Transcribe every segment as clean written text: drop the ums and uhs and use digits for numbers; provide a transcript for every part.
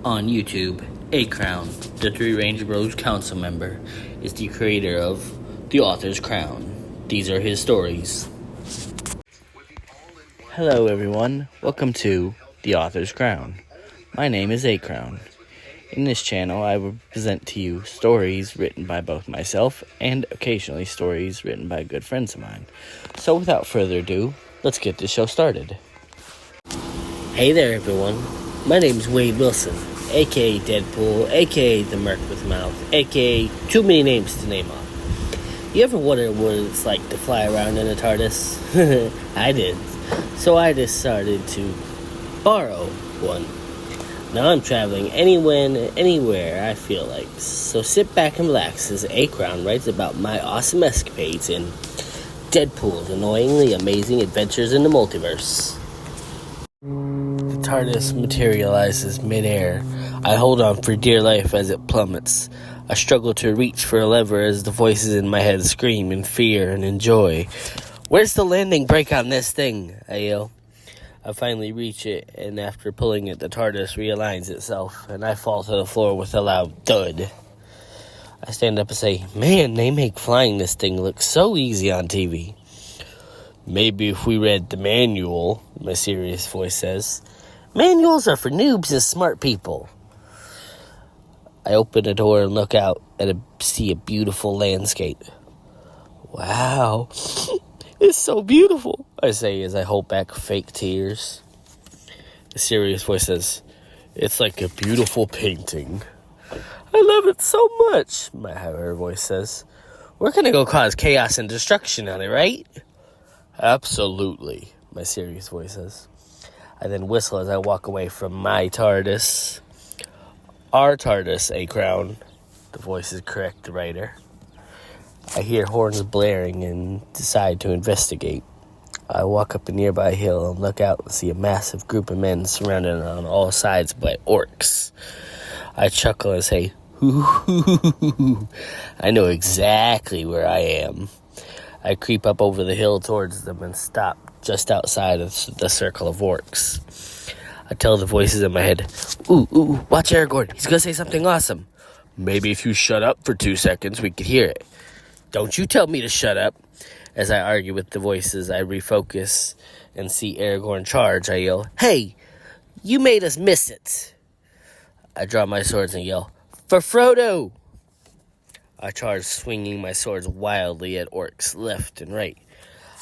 On YouTube, A Crown, the Three Range Bros council member, is the creator of The Author's Crown. These are his stories. Hello everyone, welcome to The Author's Crown. My name is A Crown. In this channel, I will present to you stories written by both myself and occasionally stories written by good friends of mine. So without further ado, let's get the show started. Hey there everyone, my name is Wade Wilson, aka Deadpool, aka the Merc with Mouth, aka too many names to name off. You ever wonder what it's like to fly around in a TARDIS? I did. So I decided to borrow one. Now I'm traveling anywhere I feel like. So sit back and relax as A Crown writes about my awesome escapades in Deadpool's annoyingly amazing adventures in the multiverse. The TARDIS materializes midair. I hold on for dear life as it plummets. I struggle to reach for a lever as the voices in my head scream in fear and in joy. Where's the landing brake on this thing? I yell. I finally reach it, and after pulling it, the TARDIS realigns itself, and I fall to the floor with a loud thud. I stand up and say, man, they make flying this thing look so easy on TV. Maybe if we read the manual, my serious voice says. Manuals are for noobs and smart people. I open a door and look out and see a beautiful landscape. Wow, it's so beautiful, I say as I hold back fake tears. The serious voice says, it's like a beautiful painting. I love it so much, my higher voice says. We're gonna go cause chaos and destruction on it, right? Absolutely, my serious voice says. I then whistle as I walk away from my TARDIS. Our TARDIS, A Crown. The voices correct the writer. I hear horns blaring and decide to investigate. I walk up a nearby hill and look out and see a massive group of men surrounded on all sides by orcs. I chuckle and say, hoo. I know exactly where I am. I creep up over the hill towards them and stop just outside of the circle of orcs. I tell the voices in my head, ooh, watch Aragorn, he's gonna say something awesome. Maybe if you shut up for 2 seconds, we could hear it. Don't you tell me to shut up. As I argue with the voices, I refocus and see Aragorn charge. I yell, hey, you made us miss it. I draw my swords and yell, for Frodo. I charge, swinging my swords wildly at orcs left and right.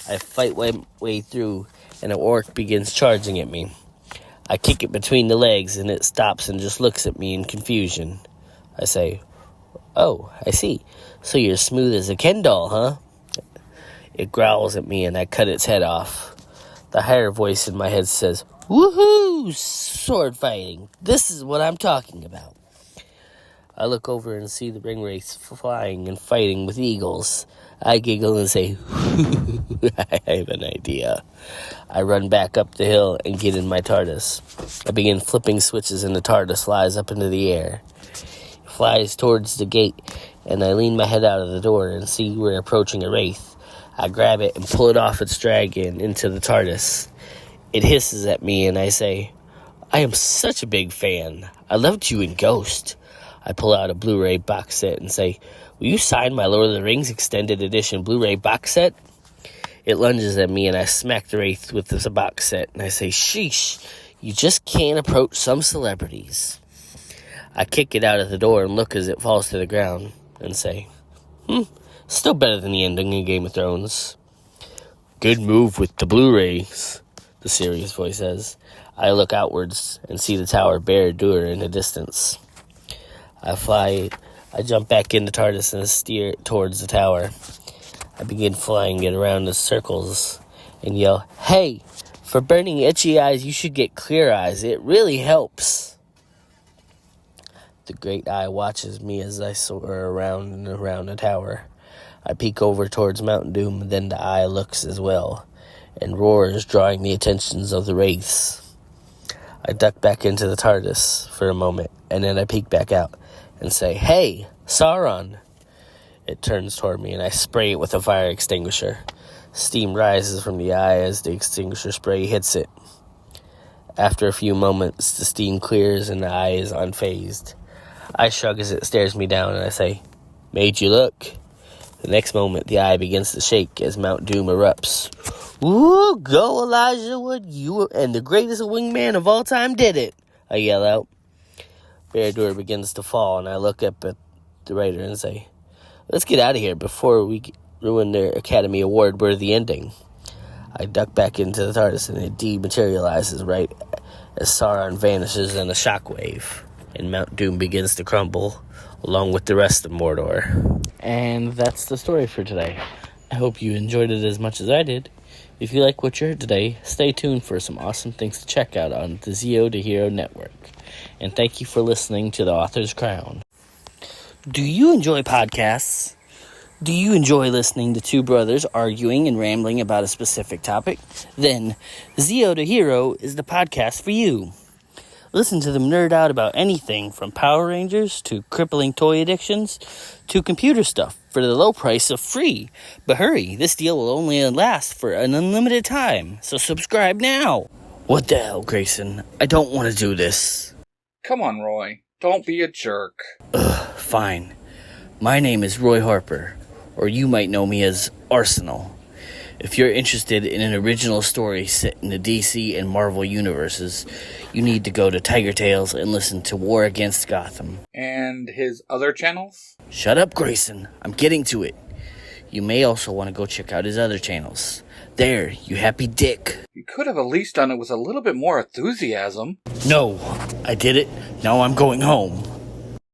I fight my way through, and an orc begins charging at me. I kick it between the legs, and it stops and just looks at me in confusion. I say, oh, I see. So you're smooth as a Ken doll, huh? It growls at me, and I cut its head off. The higher voice in my head says, woohoo, sword fighting. This is what I'm talking about. I look over and see the ringwraiths flying and fighting with eagles. I giggle and say, I have an idea. I run back up the hill and get in my TARDIS. I begin flipping switches and the TARDIS flies up into the air. It flies towards the gate, and I lean my head out of the door and see we're approaching a wraith. I grab it and pull it off its dragon into the TARDIS. It hisses at me and I say, I am such a big fan. I loved you in Ghost. I pull out a Blu-ray box set and say, will you sign my Lord of the Rings Extended Edition Blu-ray box set? It lunges at me and I smack the wraith with this box set and I say, sheesh, you just can't approach some celebrities. I kick it out of the door and look as it falls to the ground and say, still better than the ending in Game of Thrones. Good move with the Blu-rays, the serious voice says. I look outwards and see the tower Barad-dûr in the distance. I jump back into TARDIS and steer it towards the tower. I begin flying it around in circles and yell, hey, for burning itchy eyes, you should get clear eyes. It really helps. The great eye watches me as I soar around and around the tower. I peek over towards Mount Doom, and then the eye looks as well, and roars, drawing the attentions of the wraiths. I duck back into the TARDIS for a moment, and then I peek back out and say, hey, Sauron. It turns toward me, and I spray it with a fire extinguisher. Steam rises from the eye as the extinguisher spray hits it. After a few moments, the steam clears and the eye is unfazed. I shrug as it stares me down, and I say, "Made you look." The next moment, the eye begins to shake as Mount Doom erupts. "Woo, go Elijah Wood, you and the greatest wingman of all time did it," I yell out. Barad-dûr begins to fall, and I look up at the writer and say, "Let's get out of here before we ruin their Academy Award-worthy ending." I duck back into the TARDIS, and it dematerializes right as Sauron vanishes in a shockwave, and Mount Doom begins to crumble, along with the rest of Mordor. And that's the story for today. I hope you enjoyed it as much as I did. If you like what you heard today, stay tuned for some awesome things to check out on the Zeo to Hero Network. And thank you for listening to The Author's Crown. Do you enjoy podcasts? Do you enjoy listening to two brothers arguing and rambling about a specific topic? Then Zeo to Hero is the podcast for you. Listen to them nerd out about anything from Power Rangers to crippling toy addictions to computer stuff for the low price of free. But hurry, this deal will only last for an unlimited time, so subscribe now. What the hell, Grayson? I don't want to do this. Come on, Roy. Don't be a jerk. Fine. My name is Roy Harper, or you might know me as Arsenal. If you're interested in an original story set in the DC and Marvel universes, you need to go to Tiger Tales and listen to War Against Gotham. And his other channels? Shut up, Grayson. I'm getting to it. You may also want to go check out his other channels. There, you happy dick. You could have at least done it with a little bit more enthusiasm. No, I did it. Now I'm going home.